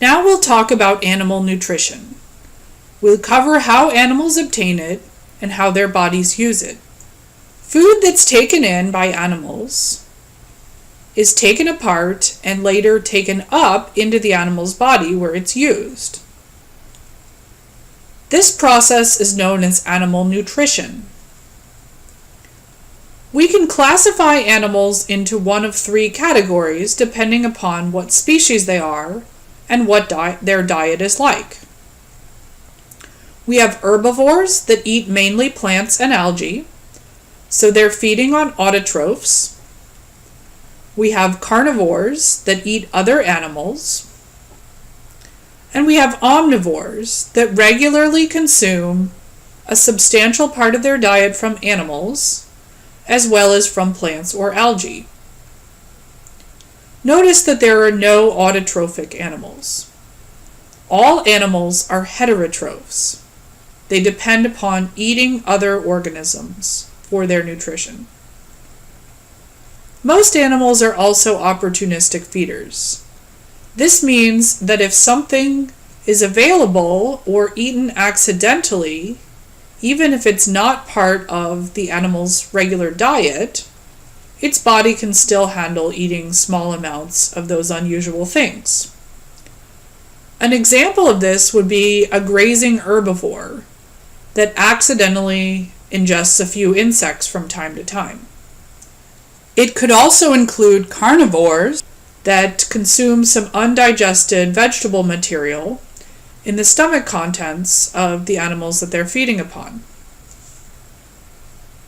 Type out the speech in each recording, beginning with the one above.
Now we'll talk about animal nutrition. We'll cover how animals obtain it and how their bodies use it. Food that's taken in by animals is taken apart and later taken up into the animal's body where it's used. This process is known as animal nutrition. We can classify animals into one of three categories depending upon what species they are and what their diet is like. We have herbivores that eat mainly plants and algae, so they're feeding on autotrophs. We have carnivores that eat other animals. And we have omnivores that regularly consume a substantial part of their diet from animals, as well as from plants or algae. Notice that there are no autotrophic animals. All animals are heterotrophs. They depend upon eating other organisms for their nutrition. Most animals are also opportunistic feeders. This means that if something is available or eaten accidentally, even if it's not part of the animal's regular diet, its body can still handle eating small amounts of those unusual things. An example of this would be a grazing herbivore that accidentally ingests a few insects from time to time. It could also include carnivores that consume some undigested vegetable material in the stomach contents of the animals that they're feeding upon.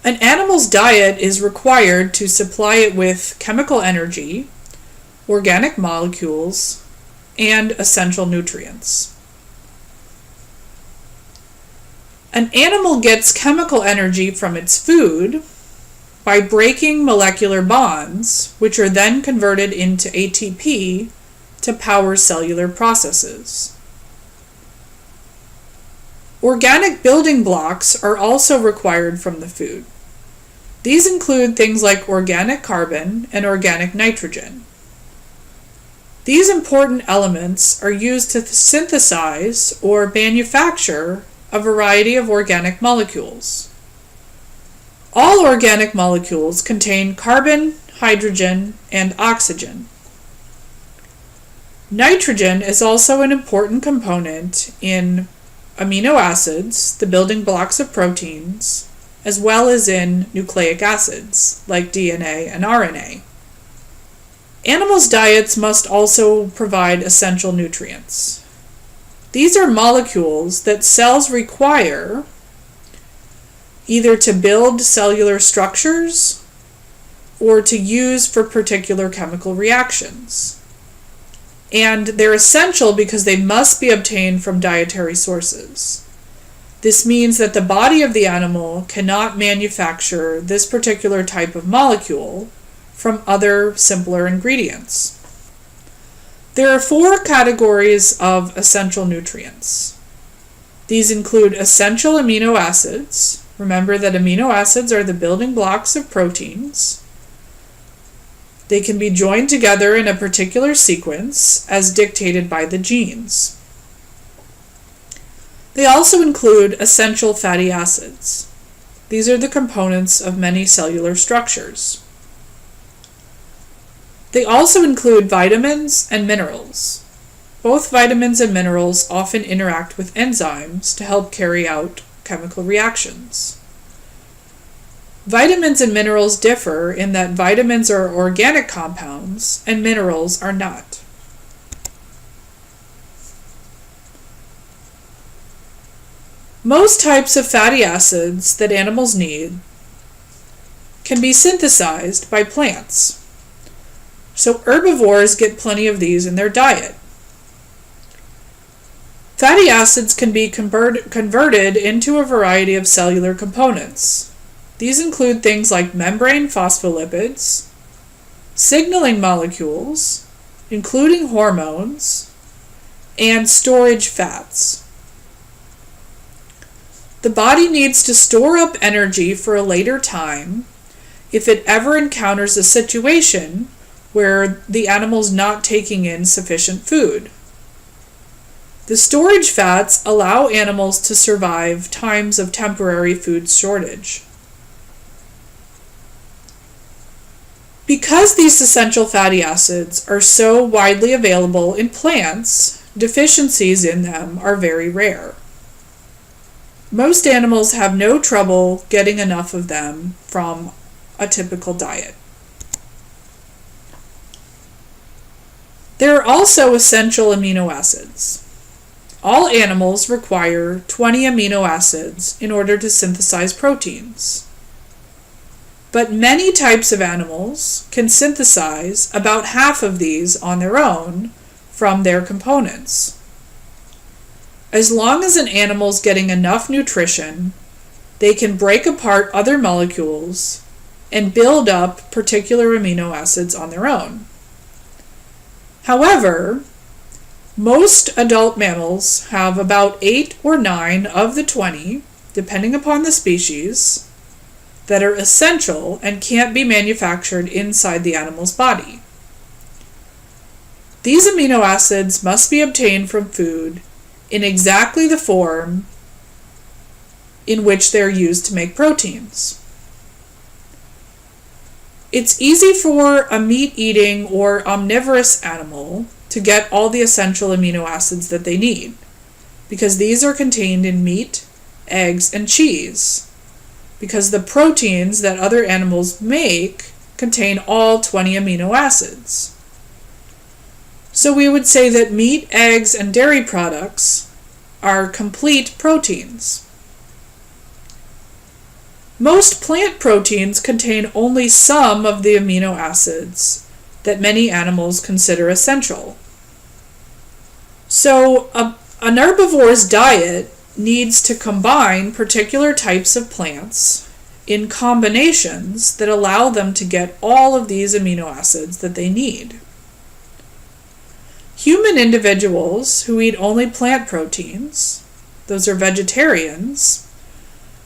An animal's diet is required to supply it with chemical energy, organic molecules, and essential nutrients. An animal gets chemical energy from its food by breaking molecular bonds, which are then converted into ATP to power cellular processes. Organic building blocks are also required from the food. These include things like organic carbon and organic nitrogen. These important elements are used to synthesize or manufacture a variety of organic molecules. All organic molecules contain carbon, hydrogen, and oxygen. Nitrogen is also an important component in amino acids, the building blocks of proteins, as well as in nucleic acids, like DNA and RNA. Animals' diets must also provide essential nutrients. These are molecules that cells require either to build cellular structures or to use for particular chemical reactions. And they're essential because they must be obtained from dietary sources. This means that the body of the animal cannot manufacture this particular type of molecule from other simpler ingredients. There are four categories of essential nutrients. These include essential amino acids. Remember that amino acids are the building blocks of proteins. They can be joined together in a particular sequence as dictated by the genes. They also include essential fatty acids. These are the components of many cellular structures. They also include vitamins and minerals. Both vitamins and minerals often interact with enzymes to help carry out chemical reactions. Vitamins and minerals differ in that vitamins are organic compounds and minerals are not. Most types of fatty acids that animals need can be synthesized by plants. So herbivores get plenty of these in their diet. Fatty acids can be converted into a variety of cellular components. These include things like membrane phospholipids, signaling molecules, including hormones, and storage fats. The body needs to store up energy for a later time if it ever encounters a situation where the animal's not taking in sufficient food. The storage fats allow animals to survive times of temporary food shortage. Because these essential fatty acids are so widely available in plants, deficiencies in them are very rare. Most animals have no trouble getting enough of them from a typical diet. There are also essential amino acids. All animals require 20 amino acids in order to synthesize proteins. But many types of animals can synthesize about half of these on their own from their components. As long as an animal is getting enough nutrition, they can break apart other molecules and build up particular amino acids on their own. However, most adult mammals have about 8 or 9 of the 20, depending upon the species, that are essential and can't be manufactured inside the animal's body. These amino acids must be obtained from food in exactly the form in which they're used to make proteins. It's easy for a meat-eating or omnivorous animal to get all the essential amino acids that they need, because these are contained in meat, eggs, and cheese, because the proteins that other animals make contain all 20 amino acids. So we would say that meat, eggs, and dairy products are complete proteins. Most plant proteins contain only some of the amino acids that many animals consider essential. So an herbivore's diet needs to combine particular types of plants in combinations that allow them to get all of these amino acids that they need. Human individuals who eat only plant proteins, those are vegetarians,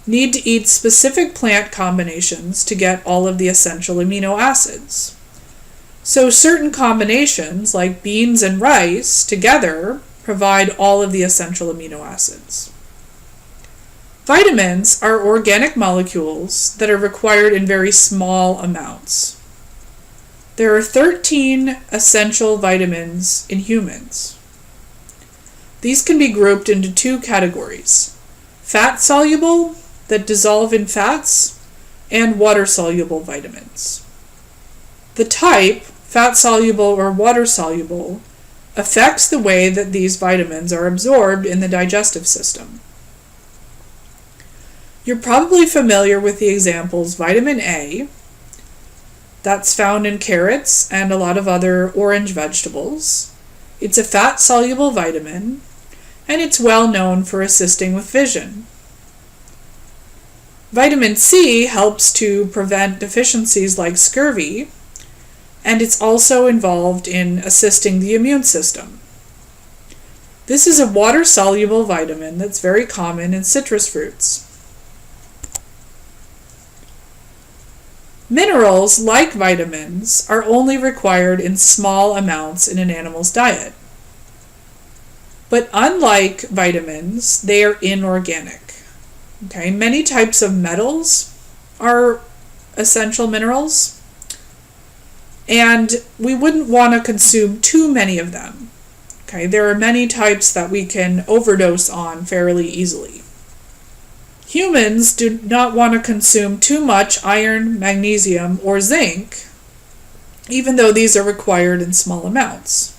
need to eat specific plant combinations to get all of the essential amino acids. So certain combinations, like beans and rice, together provide all of the essential amino acids. Vitamins are organic molecules that are required in very small amounts. There are 13 essential vitamins in humans. These can be grouped into 2 categories: fat-soluble, that dissolve in fats, and water-soluble vitamins. The type, fat-soluble or water-soluble, affects the way that these vitamins are absorbed in the digestive system. You're probably familiar with the examples vitamin A, that's found in carrots and a lot of other orange vegetables. It's a fat-soluble vitamin, and it's well known for assisting with vision. Vitamin C helps to prevent deficiencies like scurvy, and it's also involved in assisting the immune system. This is a water-soluble vitamin that's very common in citrus fruits. Minerals, like vitamins, are only required in small amounts in an animal's diet. But unlike vitamins, they are inorganic. Okay, many types of metals are essential minerals, and we wouldn't want to consume too many of them. Okay, there are many types that we can overdose on fairly easily. Humans do not want to consume too much iron, magnesium, or zinc, even though these are required in small amounts.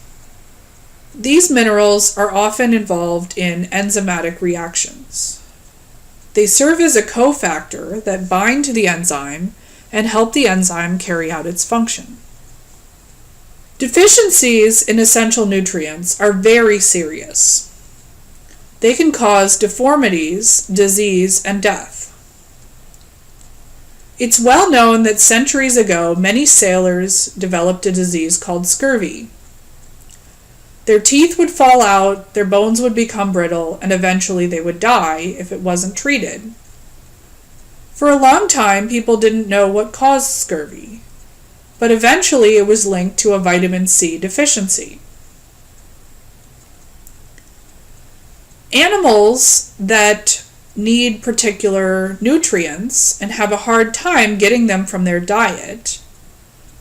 These minerals are often involved in enzymatic reactions. They serve as a cofactor that bind to the enzyme and help the enzyme carry out its function. Deficiencies in essential nutrients are very serious. They can cause deformities, disease, and death. It's well known that centuries ago, many sailors developed a disease called scurvy. Their teeth would fall out, their bones would become brittle, and eventually they would die if it wasn't treated. For a long time, people didn't know what caused scurvy, but eventually it was linked to a vitamin C deficiency. Animals that need particular nutrients and have a hard time getting them from their diet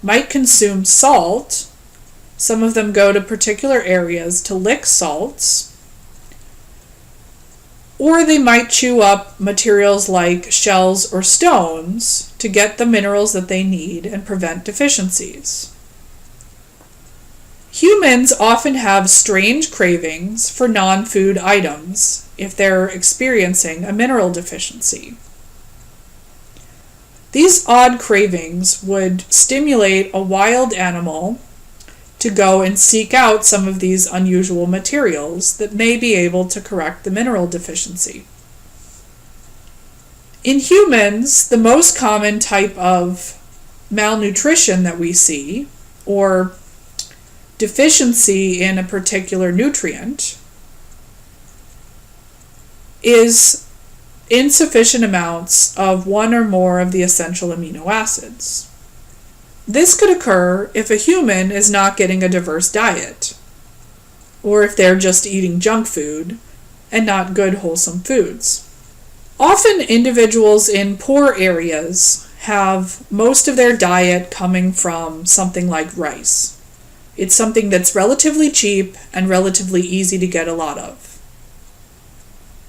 might consume salt. Some of them go to particular areas to lick salts. Or they might chew up materials like shells or stones to get the minerals that they need and prevent deficiencies. Humans often have strange cravings for non-food items if they're experiencing a mineral deficiency. These odd cravings would stimulate a wild animal to go and seek out some of these unusual materials that may be able to correct the mineral deficiency. In humans, the most common type of malnutrition that we see, or deficiency in a particular nutrient, is insufficient amounts of one or more of the essential amino acids. This could occur if a human is not getting a diverse diet, or if they're just eating junk food and not good wholesome foods. Often individuals in poor areas have most of their diet coming from something like rice. It's something that's relatively cheap and relatively easy to get a lot of.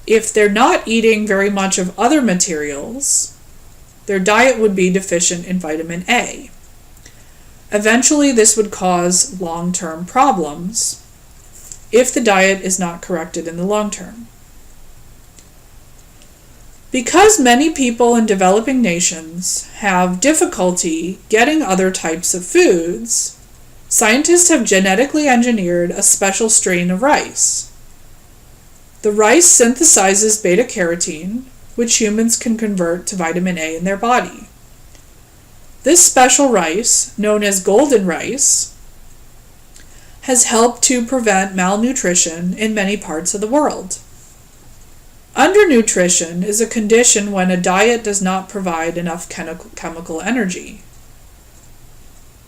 If they're not eating very much of other materials, their diet would be deficient in vitamin A. Eventually, this would cause long-term problems if the diet is not corrected in the long term. Because many people in developing nations have difficulty getting other types of foods, scientists have genetically engineered a special strain of rice. The rice synthesizes beta-carotene, which humans can convert to vitamin A in their body. This special rice, known as golden rice, has helped to prevent malnutrition in many parts of the world. Undernutrition is a condition when a diet does not provide enough chemical energy.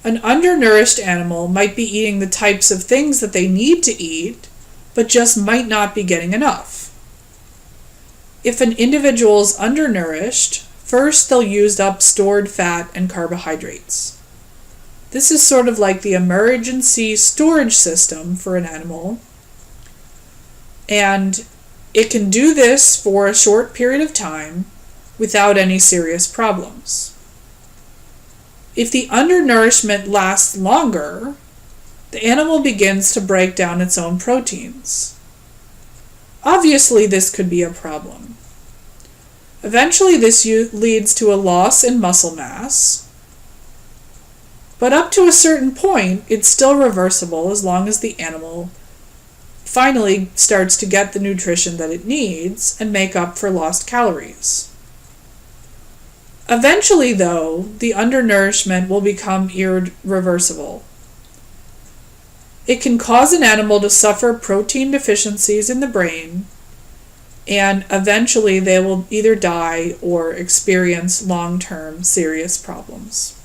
An undernourished animal might be eating the types of things that they need to eat, but just might not be getting enough. If an individual is undernourished, first they'll use up stored fat and carbohydrates. This is sort of like the emergency storage system for an animal, and it can do this for a short period of time without any serious problems. If the undernourishment lasts longer, the animal begins to break down its own proteins. Obviously, this could be a problem. Eventually, this leads to a loss in muscle mass, but up to a certain point, it's still reversible as long as the animal finally starts to get the nutrition that it needs and make up for lost calories. Eventually, though, the undernourishment will become irreversible. It can cause an animal to suffer protein deficiencies in the brain, and eventually they will either die or experience long-term serious problems.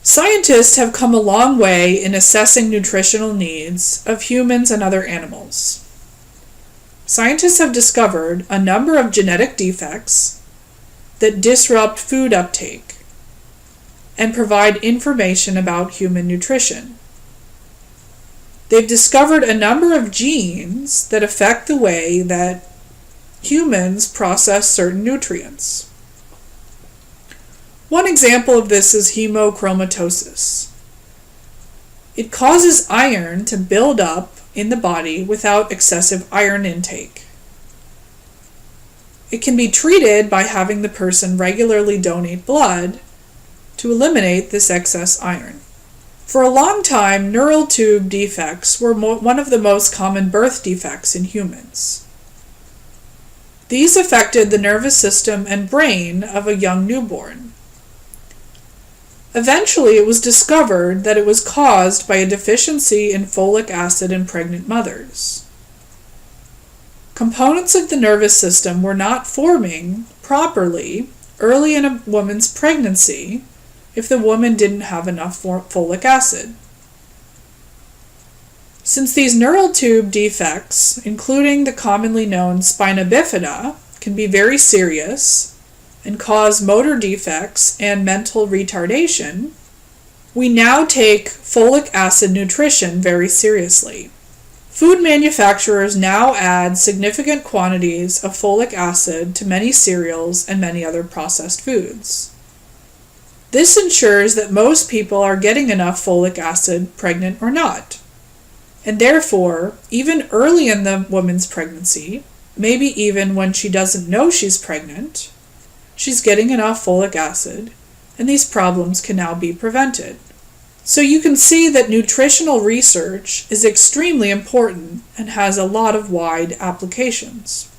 Scientists have come a long way in assessing nutritional needs of humans and other animals. Scientists have discovered a number of genetic defects that disrupt food uptake and provide information about human nutrition. They've discovered a number of genes that affect the way that humans process certain nutrients. One example of this is hemochromatosis. It causes iron to build up in the body without excessive iron intake. It can be treated by having the person regularly donate blood to eliminate this excess iron. For a long time, neural tube defects were one of the most common birth defects in humans. These affected the nervous system and brain of a young newborn. Eventually, it was discovered that it was caused by a deficiency in folic acid in pregnant mothers. Components of the nervous system were not forming properly early in a woman's pregnancy if the woman didn't have enough folic acid. Since these neural tube defects, including the commonly known spina bifida, can be very serious and cause motor defects and mental retardation, we now take folic acid nutrition very seriously. Food manufacturers now add significant quantities of folic acid to many cereals and many other processed foods. This ensures that most people are getting enough folic acid, pregnant or not. And therefore, even early in the woman's pregnancy, maybe even when she doesn't know she's pregnant, she's getting enough folic acid, and these problems can now be prevented. So you can see that nutritional research is extremely important and has a lot of wide applications.